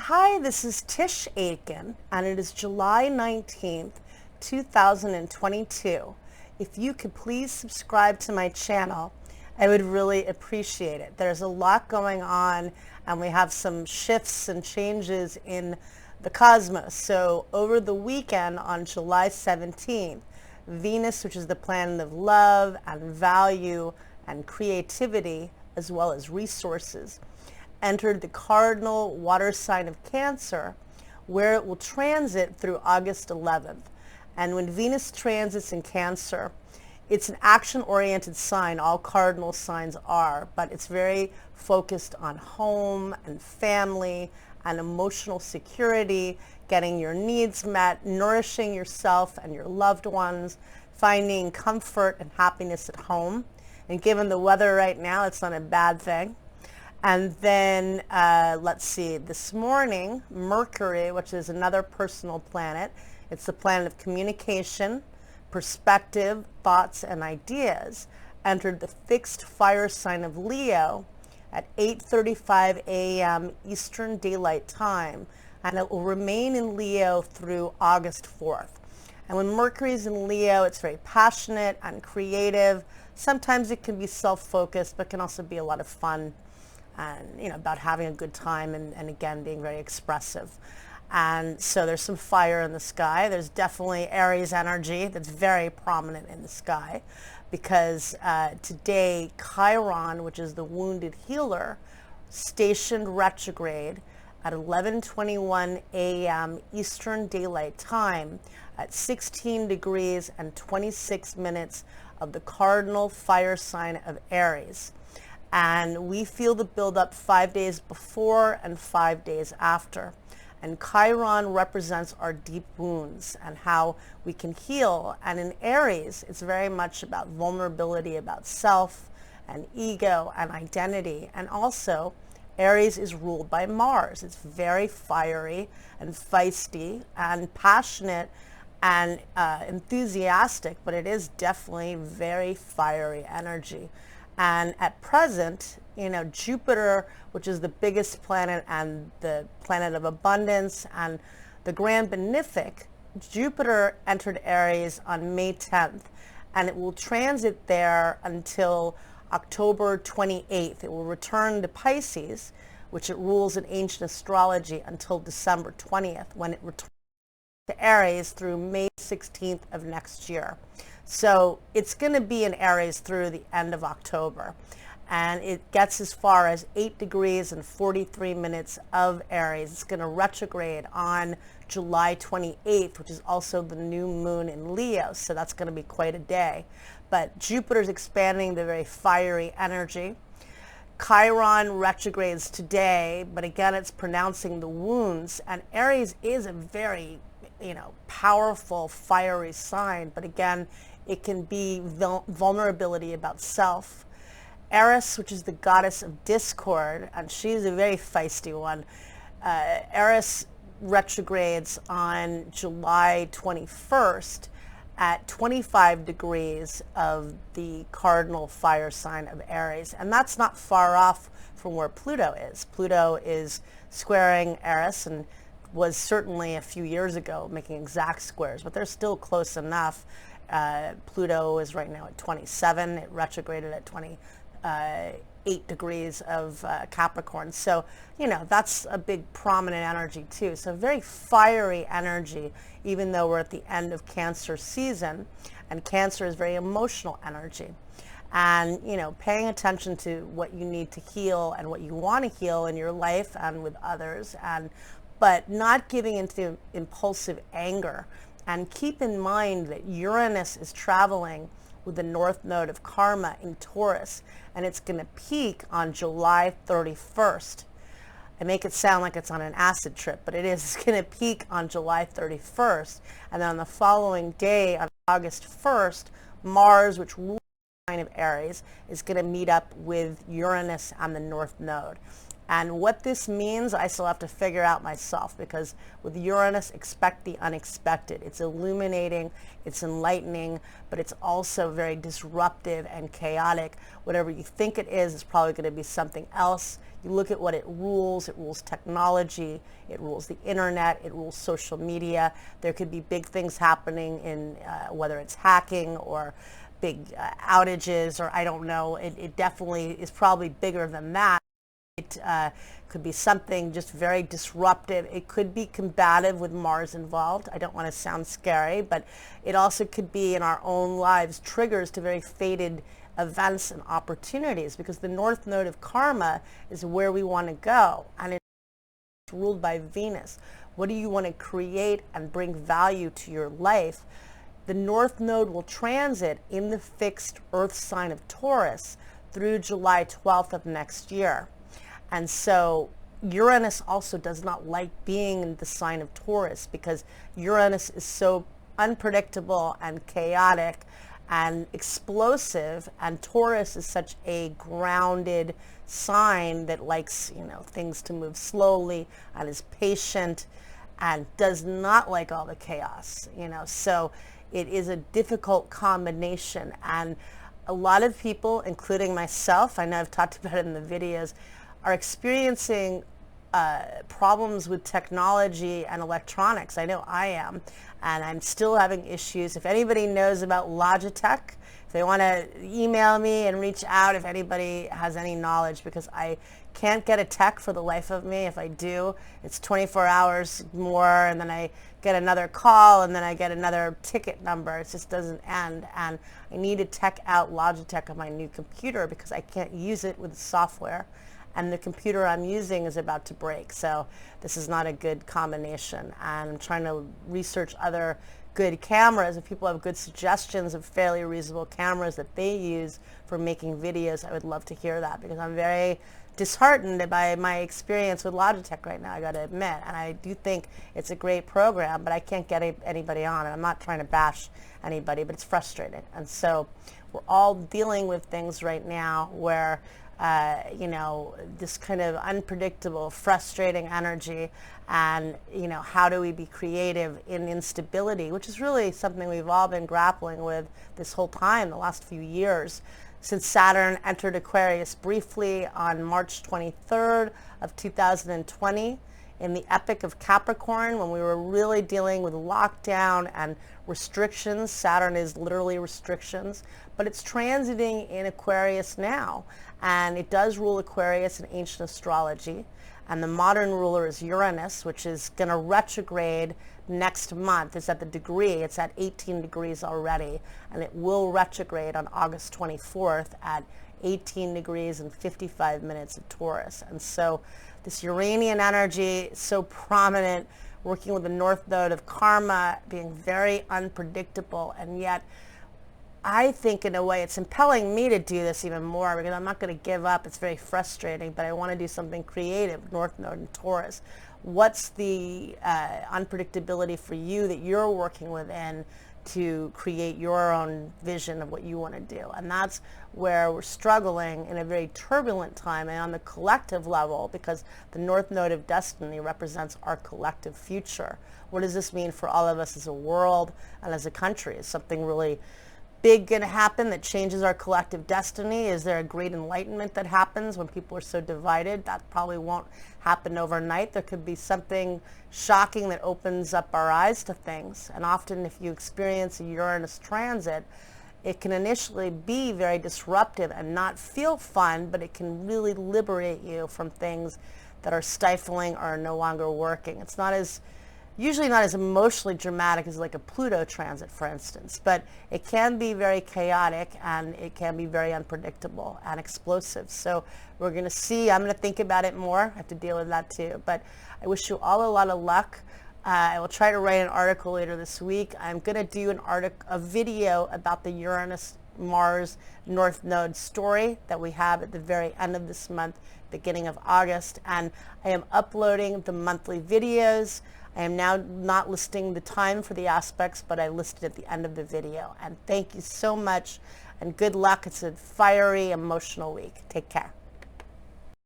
Hi, this is Tisch Aitken, and it is July 19th, 2022. If you could please subscribe to my channel, I would really appreciate it. There's a lot going on, and we have some shifts and changes in the cosmos. So over the weekend on July 17th, Venus, which is the planet of love and value and creativity, as well as resources, entered the Cardinal water sign of Cancer, where it will transit through August 11th. And when Venus transits in Cancer, it's an action-oriented sign. All cardinal signs are, but it's very focused on home and family and emotional security, getting your needs met, nourishing yourself and your loved ones, finding comfort and happiness at home. And given the weather right now, it's not a bad thing. And then, let's see, this morning, Mercury, which is another personal planet, it's the planet of communication, perspective, thoughts, and ideas, entered the fixed fire sign of Leo at 8:35 a.m. Eastern Daylight Time, and it will remain in Leo through August 4th. And when Mercury is in Leo, it's very passionate and creative. Sometimes it can be self-focused, but can also be a lot of fun and about having a good time and again being very expressive. And so there's some fire in the sky. There's definitely Aries energy that's very prominent in the sky, because today Chiron, which is the wounded healer, stationed retrograde at 11:21 a.m. Eastern Daylight Time at 16 degrees and 26 minutes of the cardinal fire sign of Aries. And we feel the buildup 5 days before and 5 days after. And Chiron represents our deep wounds and how we can heal. And in Aries, it's very much about vulnerability, about self and ego and identity. And also, Aries is ruled by Mars. It's very fiery and feisty and passionate and enthusiastic, but it is definitely very fiery energy. And at present, Jupiter, which is the biggest planet and the planet of abundance and the grand benefic, Jupiter entered Aries on May 10th, and it will transit there until October 28th. It will return to Pisces, which it rules in ancient astrology, until December 20th, when it returns to Aries through May 16th of next year. So it's going to be in Aries through the end of October. And it gets as far as 8 degrees and 43 minutes of Aries. It's going to retrograde on July 28th, which is also the new moon in Leo. So that's going to be quite a day. But Jupiter's expanding the very fiery energy. Chiron retrogrades today, but again, it's pronouncing the wounds. And Aries is a very powerful, fiery sign, but again, it can be vulnerability about self. Eris, which is the goddess of discord, and she's a very feisty one. Eris retrogrades on July 21st at 25 degrees of the cardinal fire sign of Aries, and that's not far off from where Pluto is. Pluto is squaring Eris, and was certainly a few years ago making exact squares, but they're still close enough. Pluto is right now at 27. It retrograded at 28 degrees of Capricorn. So, that's a big prominent energy too. So very fiery energy, even though we're at the end of Cancer season, and Cancer is very emotional energy. And, paying attention to what you need to heal and what you want to heal in your life and with others, but not giving into impulsive anger. And keep in mind that Uranus is traveling with the North Node of Karma in Taurus, and it's going to peak on July 31st. I make it sound like it's on an acid trip, but it is. It's going to peak on July 31st. And then on the following day, on August 1st, Mars, which rules the sign of Aries, is going to meet up with Uranus on the North Node. And what this means, I still have to figure out myself, because with Uranus, expect the unexpected. It's illuminating, it's enlightening, but it's also very disruptive and chaotic. Whatever you think it is probably going to be something else. You look at what it rules technology, it rules the internet, it rules social media. There could be big things happening in whether it's hacking or big outages, or I don't know. It definitely is probably bigger than that. It could be something just very disruptive. It could be combative with Mars involved. I don't want to sound scary, but it also could be in our own lives triggers to very fated events and opportunities, because the North Node of Karma is where we want to go, and it's ruled by Venus. What do you want to create and bring value to your life? The North Node will transit in the fixed Earth sign of Taurus through July 12th of next year. And so Uranus also does not like being in the sign of Taurus, because Uranus is so unpredictable and chaotic and explosive, and Taurus is such a grounded sign that likes, things to move slowly and is patient and does not like all the chaos, so it is a difficult combination. And a lot of people, including myself, I know I've talked about it in the videos, are experiencing problems with technology and electronics. I know I am, and I'm still having issues. If anybody knows about Logitech, if they want to email me and reach out, if anybody has any knowledge, because I can't get a tech for the life of me. If I do, it's 24 hours more, and then I get another call, and then I get another ticket number. It just doesn't end, and I need to tech out Logitech on my new computer because I can't use it with the software, and the computer I'm using is about to break. So this is not a good combination, and I'm trying to research other good cameras. If people have good suggestions of fairly reasonable cameras that they use for making videos, I would love to hear that, because I'm very disheartened by my experience with Logitech right now, I got to admit. And I do think it's a great program, but I can't get anybody on it. I'm not trying to bash anybody, but it's frustrating. And so we're all dealing with things right now where this kind of unpredictable, frustrating energy, and how do we be creative in instability, which is really something we've all been grappling with this whole time, the last few years, since Saturn entered Aquarius briefly on March 23rd of 2020 in the epoch of Capricorn, when we were really dealing with lockdown and restrictions. Saturn is literally restrictions, but it's transiting in Aquarius now, and it does rule Aquarius in ancient astrology, and the modern ruler is Uranus, which is going to retrograde next month. It's at the degree, it's at 18 degrees already, and it will retrograde on August 24th at 18 degrees and 55 minutes of Taurus. And so this Uranian energy, so prominent, working with the North Node of Karma, being very unpredictable, and yet I think in a way it's impelling me to do this even more, because I'm not going to give up. It's very frustrating, but I want to do something creative. North Node and Taurus. What's the unpredictability for you that you're working within to create your own vision of what you want to do? And that's where we're struggling in a very turbulent time, and on the collective level, because the North Node of Destiny represents our collective future. What does this mean for all of us as a world and as a country? Is something really big going to happen that changes our collective destiny? Is there a great enlightenment that happens when people are so divided? That probably won't happen overnight. There could be something shocking that opens up our eyes to things. And often if you experience a Uranus transit, it can initially be very disruptive and not feel fun, but it can really liberate you from things that are stifling or are no longer working. It's usually not as emotionally dramatic as like a Pluto transit, for instance, but it can be very chaotic, and it can be very unpredictable and explosive. So we're going to see. I'm going to think about it more. I have to deal with that too. But I wish you all a lot of luck. I will try to write an article later this week. I'm going to do a video about the Uranus-Mars North Node story that we have at the very end of this month, beginning of August. And I am uploading the monthly videos. I am now not listing the time for the aspects, but I listed at the end of the video. And thank you so much, and good luck. It's a fiery, emotional week. Take care.